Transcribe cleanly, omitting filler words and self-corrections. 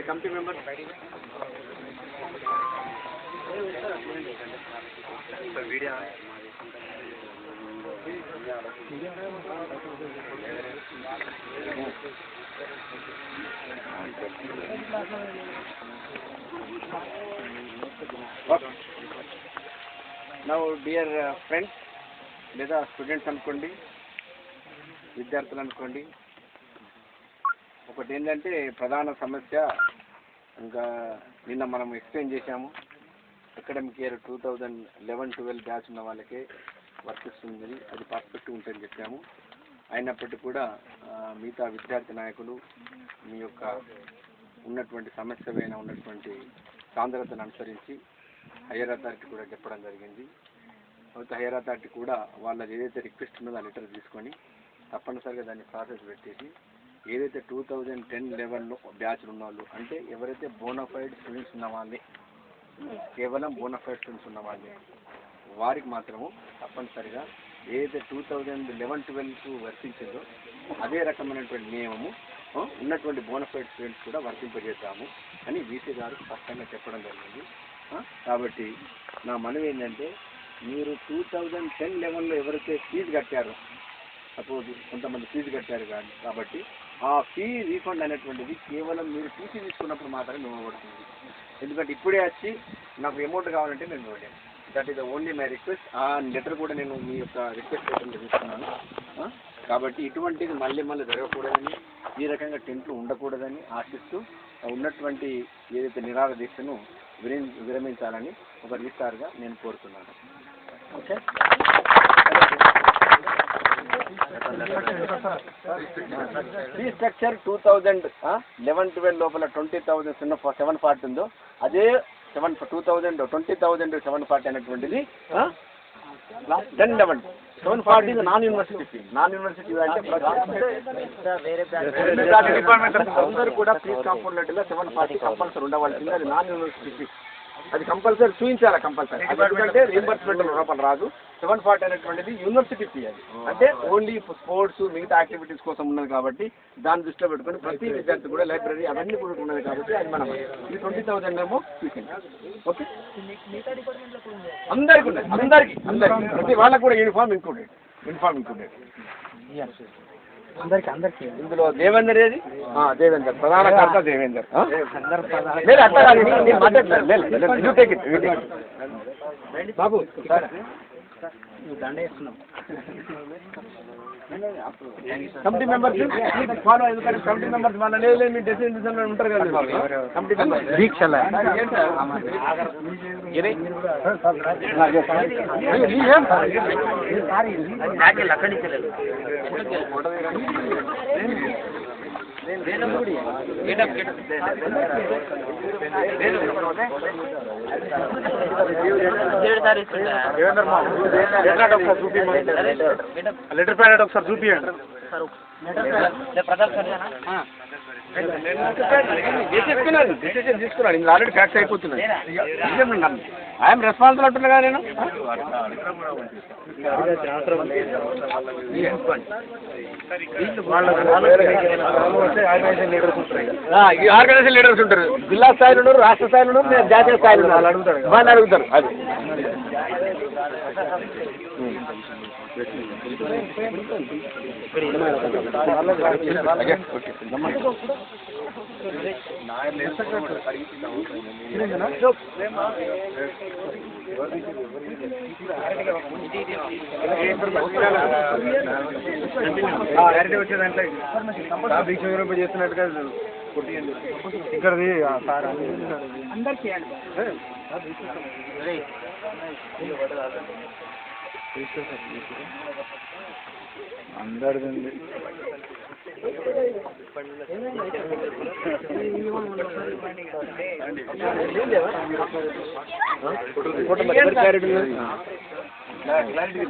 Committee member video now dear friends లేదా students అనుకోండి, విద్యార్థులు అనుకోండి, ఒకటి ఏంటంటే ప్రధాన సమస్య ఇంకా నిన్న మనం ఎక్స్ప్లెయిన్ చేశాము. అకాడమిక్ ఇయర్ 2011-12 బ్యాచ్ ఉన్న వాళ్ళకే వర్తిస్తుంది, అది పర్స్పెక్టివ్ ఉంటుందని చెప్పాము. అయినప్పటికీ కూడా మిగతా విద్యార్థి నాయకులు మీ యొక్క ఉన్నటువంటి సమస్య పైన ఉన్నటువంటి సాంద్రతను అనుసరించి హైయర్ అథారిటీ కూడా చెప్పడం జరిగింది. అయితే హైయర్ అథారిటీ కూడా వాళ్ళది ఏదైతే రిక్వెస్ట్ ఉన్నదో ఆ లెటర్ తీసుకొని తప్పనిసరిగా దాన్ని ప్రాసెస్ పెట్టేసి ఏదైతే 2010-11 బ్యాచ్లు ఉన్న వాళ్ళు, అంటే ఎవరైతే బోనఫైడ్ స్టూడెంట్స్ ఉన్న వాళ్ళే, కేవలం బోనఫైడ్ స్టూడెంట్స్ ఉన్న వాళ్ళే, వారికి మాత్రము తప్పనిసరిగా ఏదైతే 2011-12కు వర్తించిందో అదే రకమైనటువంటి నియమము ఉన్నటువంటి బోనఫైడ్ స్టూడెంట్స్ కూడా వర్తింపజేస్తాము అని వీసీ గారు స్పష్టంగా చెప్పడం జరిగింది. కాబట్టి నా మనవి ఏంటంటే, మీరు 2010-11లో ఎవరైతే ఫీజు కట్టారో, సపోజ్ కొంతమంది ఫీజు కట్టారు కాబట్టి ఆ ఫీ రీఫండ్ అనేటువంటిది కేవలం మీరు టీసీ తీసుకున్నప్పుడు మాత్రమే ఇవ్వబడుతుంది. ఎందుకంటే ఇప్పుడే వచ్చి నాకు అమౌంట్ కావాలంటే నేను ఇవ్వలేను. That is the only my request. ఆ లెటర్ కూడా నేను మీ యొక్క రిక్వెస్ట్ లెటర్ తీసుకున్నాను. కాబట్టి ఇటువంటిది మళ్ళీ జరగకూడదని, ఈ రకంగా టెంట్లు ఉండకూడదని ఆశిస్తూ ఉన్నటువంటి ఏదైతే నిరాహార దీక్షను విరమించాలని ఒక రిజిస్ట్రార్గా నేను కోరుతున్నాను. ఓకే, ఫీ స్ట్రక్చర్ 2011-12 లోపల 20,740 ఉందో అదే 20,740 అనేటువంటిది 10-11 non university fee. Non university అంటే అందరూ కూడా ఫీజ్ కాంపోనెంట్లో 740 కంపల్సరీ ఉండవలసింది. అది నాన్ యూనివర్సిటీ ఫీ, అది కంపల్సరీ చూపించాలి. కంపల్సరీ ఎందుకంటే రీయింబర్స్మెంట్ రూపం రాదు. 740 అనేటువంటిది యూనివర్సిటీ ఫీ. అది అంటే ఓన్లీ స్పోర్ట్స్ మిగతా యాక్టివిటీస్ కోసం ఉన్నది కాబట్టి దాన్ని దృష్టిలో పెట్టుకొని ప్రతి విద్యార్థి కూడా లైబ్రరీ అవన్నీ కూడా ఉన్నది కాబట్టి అది మనం ఈ 20,000 ఏమో తీసుకుంటాం. ఓకే, అందరికీ ఉన్నది, అందరికీ ప్రతి వాళ్ళకు కూడా యూనిఫామ్ ఇంక్లూడెడ్. అందరికి ఇందులో దేవేందర్ ఏది? దేవేందర్ ప్రధాన కర్త దేవేందర్. లేదు అట్లా బాబు కమిటీ మెంబర్స్ ఫాలో, ఎందుకంటే కమిటీ మెంబర్స్ వాళ్ళ లేదు మీ డెసిషన్ ఉంటారు కదా కమిటీ మెంబర్స్ దీక్షల లెటర్ ప్యాడ్ ఒకసారి చూపియండి. డిసిషన్ తీసుకున్నాను, ఇందులో ఆల్రెడీ ఫ్యాక్స్ అయిపోతున్నాయి. ఐఎమ్ రెస్పాన్సిబుల్ అంటున్నా కదా నేను. ఆర్గనైజేషన్ లీడర్స్ ఉంటారు, జిల్లా స్థాయిలో ఉన్నారు, రాష్ట్ర స్థాయిలో ఉన్నారు, జాతీయ స్థాయిలో ఉన్నారు. వాళ్ళు అడుగుతారు అది. వచ్చేదంటే చేస్తున్నట్టుగా ఇక్కడది అందరికీ అందరిది క్లారిటీ